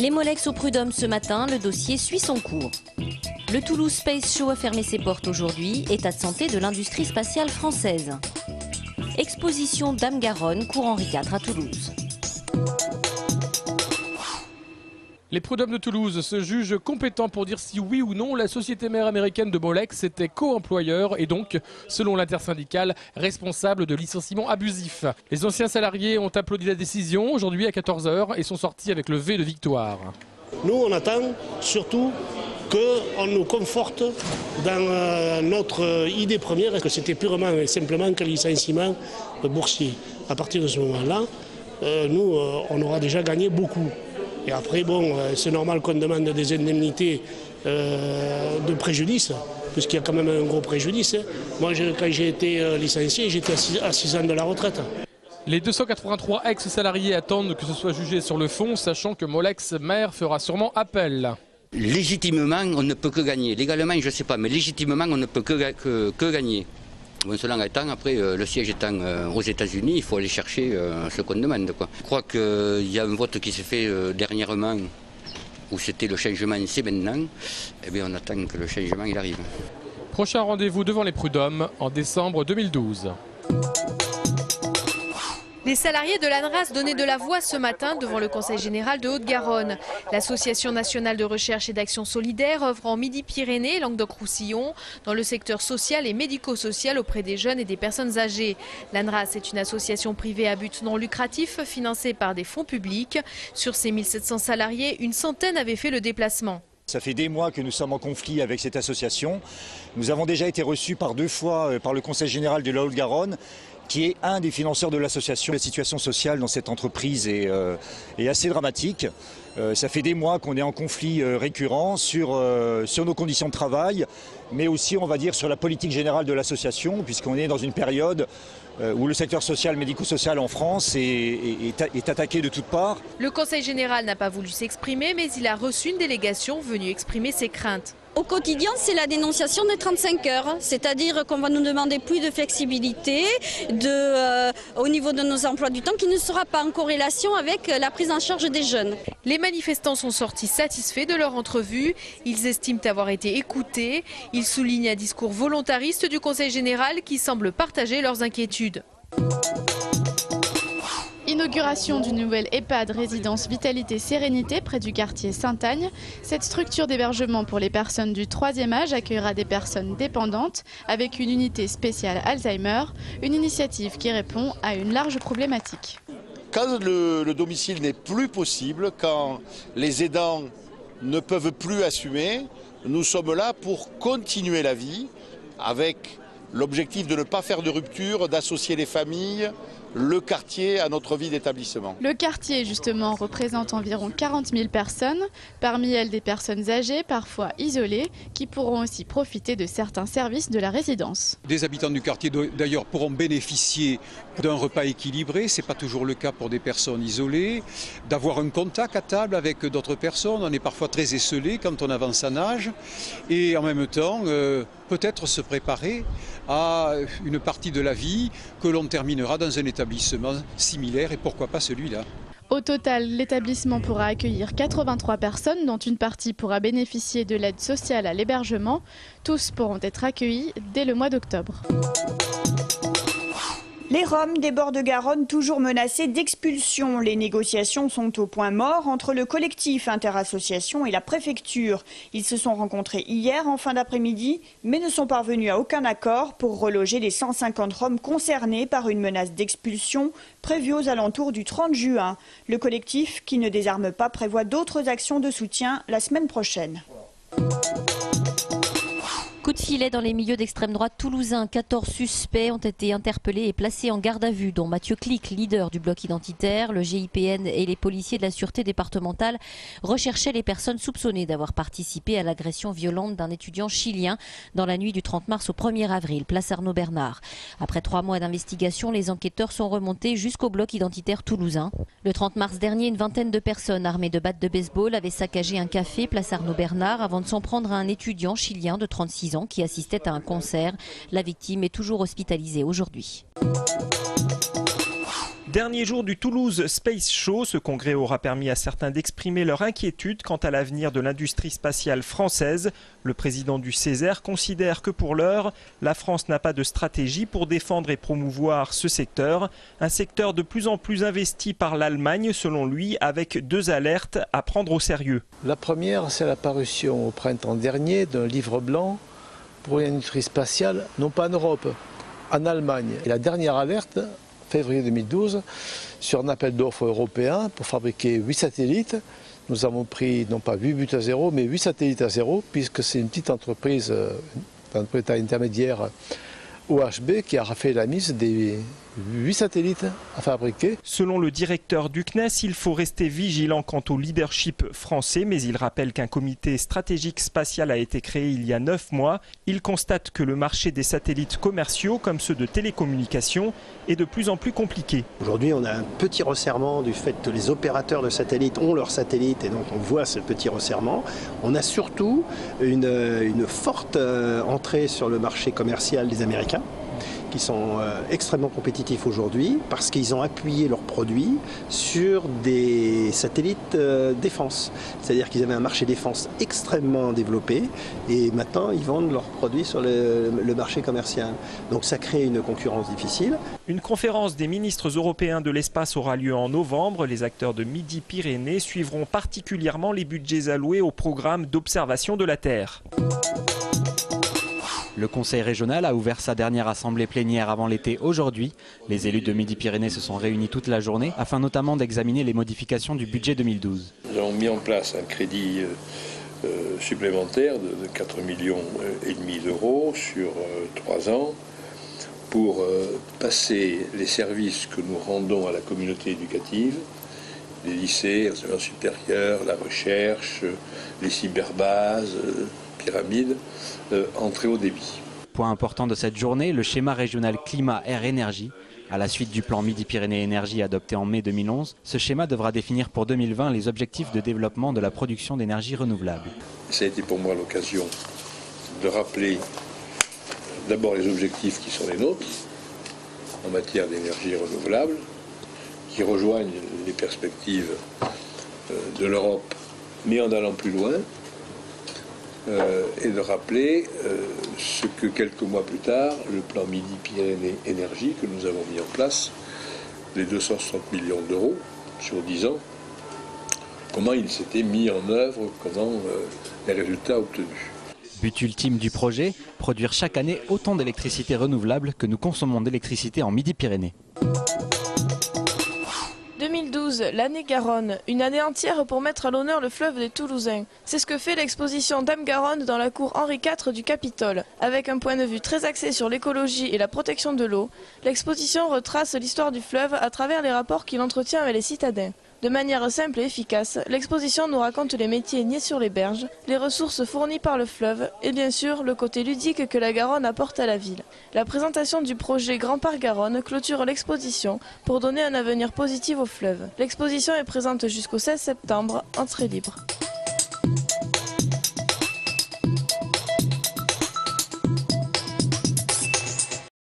Les Molex au Prud'homme ce matin, le dossier suit son cours. Le Toulouse Space Show a fermé ses portes aujourd'hui, état de santé de l'industrie spatiale française. Exposition Dame Garonne, cours Henri IV à Toulouse. Les prud'hommes de Toulouse se jugent compétents pour dire si oui ou non la société mère américaine de Molex était co-employeur et donc, selon l'intersyndicale, responsable de licenciements abusifs. Les anciens salariés ont applaudi la décision aujourd'hui à 14 h et sont sortis avec le V de victoire. Nous, on attend surtout qu'on nous conforte dans notre idée première, que c'était purement et simplement qu'un licenciement boursier. À partir de ce moment-là, nous, on aura déjà gagné beaucoup. Et après, bon, c'est normal qu'on demande des indemnités de préjudice, puisqu'il y a quand même un gros préjudice. Moi, quand j'ai été licencié, j'étais à 6 ans de la retraite. Les 283 ex-salariés attendent que ce soit jugé sur le fond, sachant que Molex mère fera sûrement appel. Légitimement, on ne peut que gagner. Légalement, je ne sais pas, mais légitimement, on ne peut que gagner. Bon, cela étant, après, le siège étant aux États-Unis, il faut aller chercher ce qu'on demande, quoi. Je crois qu'il y a un vote qui s'est fait dernièrement, où c'était le changement, c'est maintenant. Eh bien, on attend que le changement il arrive. Prochain rendez-vous devant les prud'hommes en décembre 2012. Les salariés de l'ANRAS donnaient de la voix ce matin devant le Conseil général de Haute-Garonne. L'Association nationale de recherche et d'action solidaire œuvre en Midi-Pyrénées, Languedoc-Roussillon, dans le secteur social et médico-social auprès des jeunes et des personnes âgées. L'ANRAS est une association privée à but non lucratif financée par des fonds publics. Sur ces 1700 salariés, une centaine avaient fait le déplacement. Ça fait des mois que nous sommes en conflit avec cette association. Nous avons déjà été reçus par 2 fois par le Conseil général de la Haute-Garonne, qui est un des financeurs de l'association. La situation sociale dans cette entreprise est assez dramatique. Ça fait des mois qu'on est en conflit récurrent sur nos conditions de travail, mais aussi, on va dire, sur la politique générale de l'association, puisqu'on est dans une période où le secteur social, médico-social en France est attaqué de toutes parts. Le Conseil général n'a pas voulu s'exprimer, mais il a reçu une délégation venue exprimer ses craintes. Au quotidien, c'est la dénonciation des 35 heures, c'est-à-dire qu'on va nous demander plus de flexibilité au niveau de nos emplois du temps qui ne sera pas en corrélation avec la prise en charge des jeunes. Les manifestants sont sortis satisfaits de leur entrevue. Ils estiment avoir été écoutés. Ils soulignent un discours volontariste du Conseil général qui semble partager leurs inquiétudes. Inauguration d'une nouvelle EHPAD résidence Vitalité Sérénité près du quartier Sainte-Agne. Cette structure d'hébergement pour les personnes du 3e âge accueillera des personnes dépendantes avec une unité spéciale Alzheimer, une initiative qui répond à une large problématique. Quand le domicile n'est plus possible, quand les aidants ne peuvent plus assumer, nous sommes là pour continuer la vie avec l'objectif de ne pas faire de rupture, d'associer les familles, le quartier à notre vie d'établissement. Le quartier, justement, représente environ 40 000 personnes, parmi elles des personnes âgées, parfois isolées, qui pourront aussi profiter de certains services de la résidence. Des habitants du quartier, d'ailleurs, pourront bénéficier d'un repas équilibré, ce n'est pas toujours le cas pour des personnes isolées, d'avoir un contact à table avec d'autres personnes, on est parfois très esseulé quand on avance en âge, et en même temps, peut-être se préparer à une partie de la vie que l'on terminera dans un établissement similaire et pourquoi pas celui-là. Au total, l'établissement pourra accueillir 83 personnes, dont une partie pourra bénéficier de l'aide sociale à l'hébergement. Tous pourront être accueillis dès le mois d'octobre. Les Roms des bords de Garonne toujours menacés d'expulsion. Les négociations sont au point mort entre le collectif interassociation et la préfecture. Ils se sont rencontrés hier en fin d'après-midi, mais ne sont parvenus à aucun accord pour reloger les 150 Roms concernés par une menace d'expulsion prévue aux alentours du 30 juin. Le collectif, qui ne désarme pas, prévoit d'autres actions de soutien la semaine prochaine. Coup de filet dans les milieux d'extrême droite toulousains. 14 suspects ont été interpellés et placés en garde à vue, dont Mathieu Clic, leader du bloc identitaire. Le GIPN et les policiers de la sûreté départementale recherchaient les personnes soupçonnées d'avoir participé à l'agression violente d'un étudiant chilien dans la nuit du 30 mars au 1er avril, place Arnaud Bernard. Après 3 mois d'investigation, les enquêteurs sont remontés jusqu'au bloc identitaire toulousain. Le 30 mars dernier, une vingtaine de personnes armées de battes de baseball avaient saccagé un café, place Arnaud Bernard, avant de s'en prendre à un étudiant chilien de 36 ans qui assistait à un concert. La victime est toujours hospitalisée aujourd'hui. Dernier jour du Toulouse Space Show, ce congrès aura permis à certains d'exprimer leur inquiétude quant à l'avenir de l'industrie spatiale française. Le président du Césaire considère que pour l'heure, la France n'a pas de stratégie pour défendre et promouvoir ce secteur. Un secteur de plus en plus investi par l'Allemagne, selon lui, avec 2 alertes à prendre au sérieux. La première, c'est la parution au printemps dernier d'un livre blanc pour l'industrie spatiale, non pas en Europe, en Allemagne. Et la dernière alerte, février 2012, sur un appel d'offres européen pour fabriquer 8 satellites. Nous avons pris non pas 8 buts à 0, mais 8 satellites à 0, puisque c'est une petite entreprise d'un état intermédiaire OHB qui a fait la mise des 8 satellites à fabriquer. Selon le directeur du CNES, il faut rester vigilant quant au leadership français, mais il rappelle qu'un comité stratégique spatial a été créé il y a 9 mois. Il constate que le marché des satellites commerciaux, comme ceux de télécommunications, est de plus en plus compliqué. Aujourd'hui, on a un petit resserrement du fait que les opérateurs de satellites ont leurs satellites et donc on voit ce petit resserrement. On a surtout une forte entrée sur le marché commercial des Américains, qui sont extrêmement compétitifs aujourd'hui parce qu'ils ont appuyé leurs produits sur des satellites défense. C'est-à-dire qu'ils avaient un marché défense extrêmement développé et maintenant ils vendent leurs produits sur le marché commercial. Donc ça crée une concurrence difficile. Une conférence des ministres européens de l'espace aura lieu en novembre. Les acteurs de Midi-Pyrénées suivront particulièrement les budgets alloués au programme d'observation de la Terre. Le Conseil régional a ouvert sa dernière assemblée plénière avant l'été aujourd'hui. Les élus de Midi-Pyrénées se sont réunis toute la journée afin notamment d'examiner les modifications du budget 2012. Nous avons mis en place un crédit supplémentaire de 4,5 millions d'euros sur 3 ans pour passer les services que nous rendons à la communauté éducative, les lycées, l'enseignement supérieur, la recherche, les cyberbases, pyramides, en très haut débit. Point important de cette journée, le schéma régional climat-air-énergie. À la suite du plan Midi-Pyrénées Énergie adopté en mai 2011, ce schéma devra définir pour 2020 les objectifs de développement de la production d'énergie renouvelable. Ça a été pour moi l'occasion de rappeler d'abord les objectifs qui sont les nôtres en matière d'énergie renouvelable, qui rejoignent les perspectives de l'Europe, mais en allant plus loin. Et de rappeler ce que quelques mois plus tard, le plan Midi-Pyrénées Énergie que nous avons mis en place, les 260 millions d'euros sur 10 ans, comment il s'était mis en œuvre, comment les résultats obtenus. But ultime du projet, produire chaque année autant d'électricité renouvelable que nous consommons d'électricité en Midi-Pyrénées. 2012, l'année Garonne, une année entière pour mettre à l'honneur le fleuve des Toulousains. C'est ce que fait l'exposition Dame Garonne dans la cour Henri IV du Capitole. Avec un point de vue très axé sur l'écologie et la protection de l'eau, l'exposition retrace l'histoire du fleuve à travers les rapports qu'il entretient avec les citadins. De manière simple et efficace, l'exposition nous raconte les métiers nés sur les berges, les ressources fournies par le fleuve et bien sûr le côté ludique que la Garonne apporte à la ville. La présentation du projet Grand Parc Garonne clôture l'exposition pour donner un avenir positif au fleuve. L'exposition est présente jusqu'au 16 septembre, entrée libre.